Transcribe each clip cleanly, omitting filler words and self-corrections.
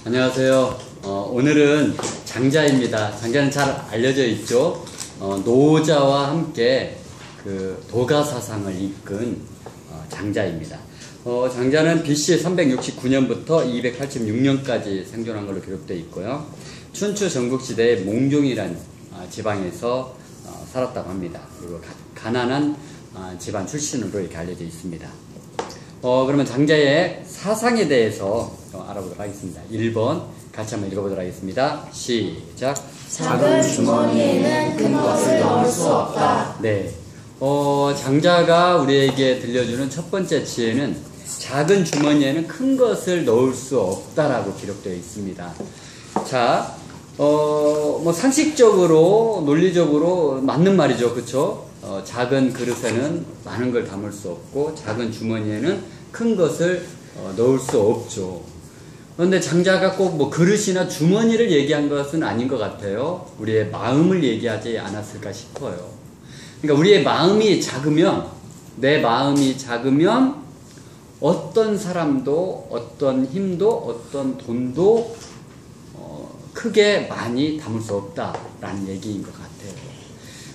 안녕하세요. 오늘은 장자입니다. 장자는 잘 알려져 있죠. 노자와 함께 그 도가사상을 이끈 장자입니다. 장자는 BC 369년부터 286년까지 생존한 걸로 기록되어 있고요. 춘추 전국시대의 몽종이라는 지방에서 살았다고 합니다. 그리고 가난한 집안 출신으로 이렇게 알려져 있습니다. 그러면 장자의 사상에 대해서 알아보도록 하겠습니다. 1번 같이 한번 읽어보도록 하겠습니다. 시작. 작은 주머니에는 큰 것을 넣을 수 없다. 네. 장자가 우리에게 들려주는 첫 번째 지혜는 작은 주머니에는 큰 것을 넣을 수 없다라고 기록되어 있습니다. 자, 뭐 상식적으로, 논리적으로 맞는 말이죠. 그쵸? 작은 그릇에는 많은 걸 담을 수 없고, 작은 주머니에는 큰 것을 넣을 수 없죠. 그런데 장자가 꼭 뭐 그릇이나 주머니를 얘기한 것은 아닌 것 같아요. 우리의 마음을 얘기하지 않았을까 싶어요. 그러니까 우리의 마음이 작으면, 내 마음이 작으면 어떤 사람도, 어떤 힘도, 어떤 돈도 크게 많이 담을 수 없다라는 얘기인 것 같아요.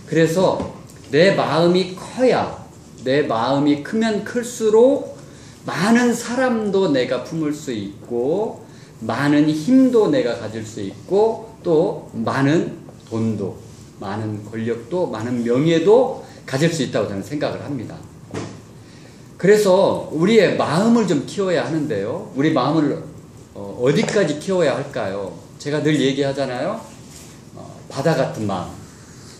그래서 내 마음이 커야, 내 마음이 크면 클수록 많은 사람도 내가 품을 수 있고, 많은 힘도 내가 가질 수 있고, 또 많은 돈도, 많은 권력도, 많은 명예도 가질 수 있다고 저는 생각을 합니다. 그래서 우리의 마음을 좀 키워야 하는데요. 우리 마음을 어디까지 키워야 할까요? 제가 늘 얘기하잖아요. 바다 같은 마음.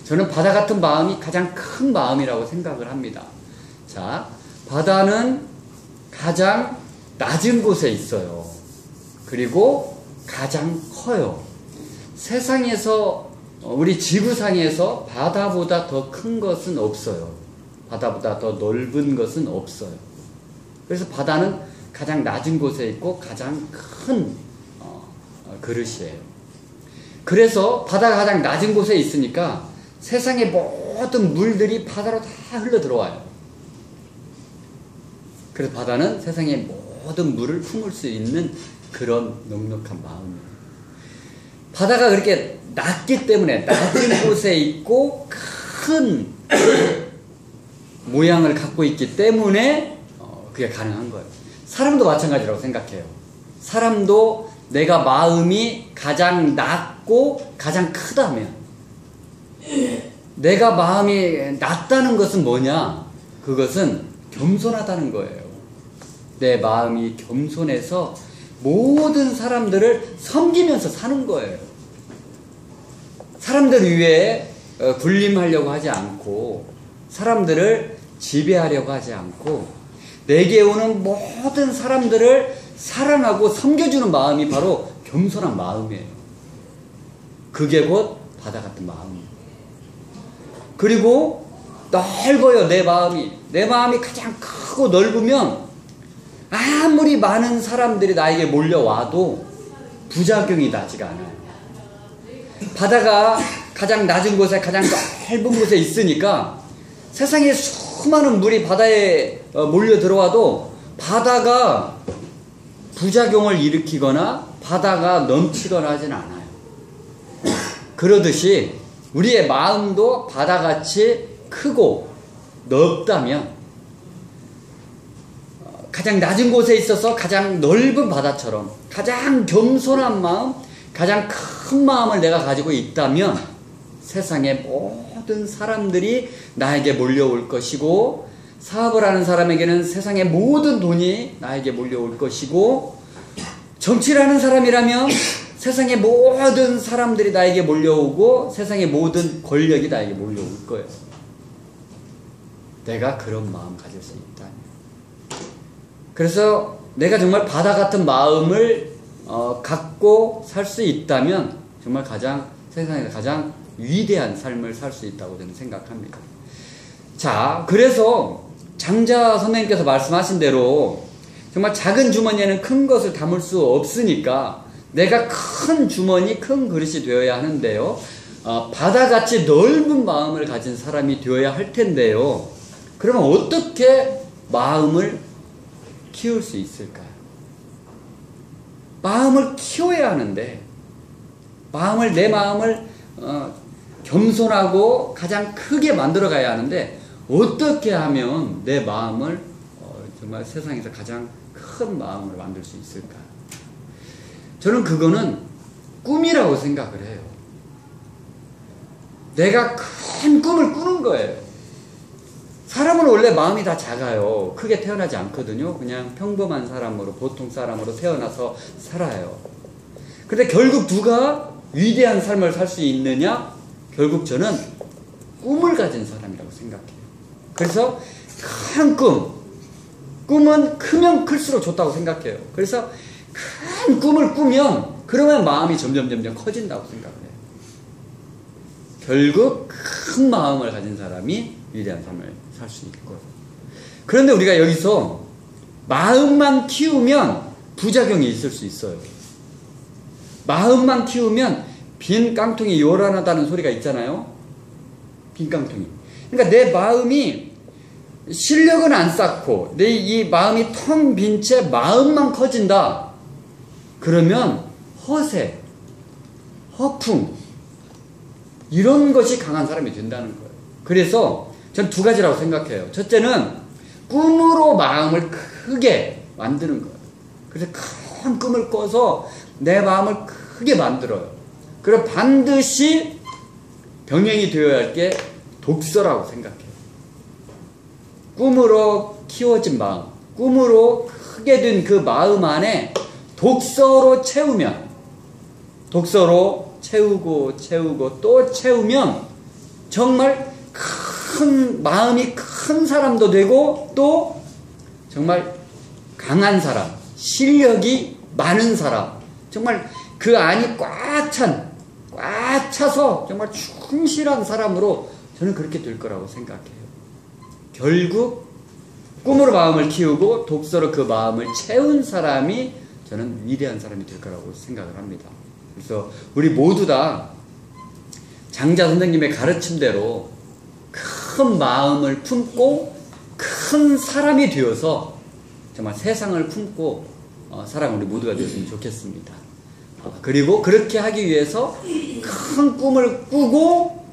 저는 바다 같은 마음이 가장 큰 마음이라고 생각을 합니다. 자, 바다는 가장 낮은 곳에 있어요. 그리고 가장 커요. 세상에서, 우리 지구상에서 바다보다 더 큰 것은 없어요. 바다보다 더 넓은 것은 없어요. 그래서 바다는 가장 낮은 곳에 있고 가장 큰 그릇이에요. 그래서 바다가 가장 낮은 곳에 있으니까 세상의 모든 물들이 바다로 다 흘러 들어와요. 그래서 바다는 세상의 모든 물을 품을 수 있는 그런 넉넉한 마음이에요. 바다가 그렇게 낮기 때문에, 낮은 곳에 있고 큰 모양을 갖고 있기 때문에 그게 가능한 거예요. 사람도 마찬가지라고 생각해요. 사람도 내가 마음이 가장 낮고 가장 크다면, 내가 마음이 낮다는 것은 뭐냐? 그것은 겸손하다는 거예요. 내 마음이 겸손해서 모든 사람들을 섬기면서 사는 거예요. 사람들 위에 군림하려고 하지 않고, 사람들을 지배하려고 하지 않고, 내게 오는 모든 사람들을 사랑하고 섬겨주는 마음이 바로 겸손한 마음이에요. 그게 곧 바다 같은 마음이에요. 그리고 넓어요, 내 마음이. 내 마음이 가장 크고 넓으면 아무리 많은 사람들이 나에게 몰려와도 부작용이 나지가 않아요. 바다가 가장 낮은 곳에, 가장 넓은 곳에 있으니까 세상에 수많은 물이 바다에 몰려 들어와도 바다가 부작용을 일으키거나 바다가 넘치거나 하진 않아요. 그러듯이 우리의 마음도 바다같이 크고 넓다면, 가장 낮은 곳에 있어서 가장 넓은 바다처럼 가장 겸손한 마음, 가장 큰 마음을 내가 가지고 있다면 세상의 모든 사람들이 나에게 몰려올 것이고, 사업을 하는 사람에게는 세상의 모든 돈이 나에게 몰려올 것이고, 정치를 하는 사람이라면 세상의 모든 사람들이 나에게 몰려오고, 세상의 모든 권력이 나에게 몰려올 거예요. 내가 그런 마음 가질 수 있다. 그래서 내가 정말 바다 같은 마음을 갖고 살 수 있다면 정말 세상에서 가장 위대한 삶을 살 수 있다고 저는 생각합니다. 자, 그래서 장자 선생님께서 말씀하신 대로 정말 작은 주머니에는 큰 것을 담을 수 없으니까 내가 큰 주머니, 큰 그릇이 되어야 하는데요. 바다같이 넓은 마음을 가진 사람이 되어야 할 텐데요. 그러면 어떻게 마음을 키울 수 있을까요? 마음을 키워야 하는데, 내 마음을 겸손하고 가장 크게 만들어 가야 하는데, 어떻게 하면 내 마음을 정말 세상에서 가장 큰 마음으로 만들 수 있을까? 저는 그거는 꿈이라고 생각을 해요. 내가 큰 꿈을 꾸는 거예요. 사람은 원래 마음이 다 작아요. 크게 태어나지 않거든요. 그냥 평범한 사람으로, 보통 사람으로 태어나서 살아요. 그런데 결국 누가 위대한 삶을 살 수 있느냐? 결국 저는 꿈을 가진 사람이라고 생각해요. 그래서 큰 꿈은 크면 클수록 좋다고 생각해요. 그래서 큰 꿈을 꾸면 그러면 마음이 점점 커진다고 생각을 해요. 결국 큰 마음을 가진 사람이 위대한 삶을 살 수 있고. 그런데 우리가 여기서 마음만 키우면 부작용이 있을 수 있어요. 마음만 키우면 빈 깡통이 요란하다는 소리가 있잖아요. 빈 깡통이. 그러니까 내 마음이 실력은 안 쌓고 내 이 마음이 텅 빈 채 마음만 커진다. 그러면 허세, 허풍 이런 것이 강한 사람이 된다는 거예요. 그래서 전 두 가지라고 생각해요. 첫째는 꿈으로 마음을 크게 만드는 거예요. 그래서 큰 꿈을 꿔서 내 마음을 크게 만들어요. 그리고 반드시 병행이 되어야 할 게 독서라고 생각해요. 꿈으로 키워진 마음, 꿈으로 크게 된 그 마음 안에 독서로 채우면, 독서로 채우고 또 채우면 정말 큰 마음이 큰 사람도 되고 또 정말 강한 사람, 실력이 많은 사람, 정말 그 안이 꽉 차서 정말 충실한 사람으로 저는 그렇게 될 거라고 생각해요. 결국 꿈으로 마음을 키우고 독서로 그 마음을 채운 사람이 저는 위대한 사람이 될 거라고 생각을 합니다. 그래서 우리 모두 다 장자 선생님의 가르침대로 큰 마음을 품고 큰 사람이 되어서 정말 세상을 품고 살아가는 우리 모두가 되었으면 좋겠습니다. 그리고 그렇게 하기 위해서 큰 꿈을 꾸고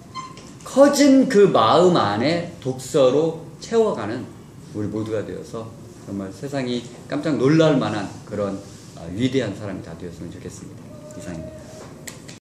커진 그 마음 안에 독서로 채워가는 우리 모두가 되어서 정말 세상이 깜짝 놀랄 만한 그런 위대한 사람이 다 되었으면 좋겠습니다. 이상입니다.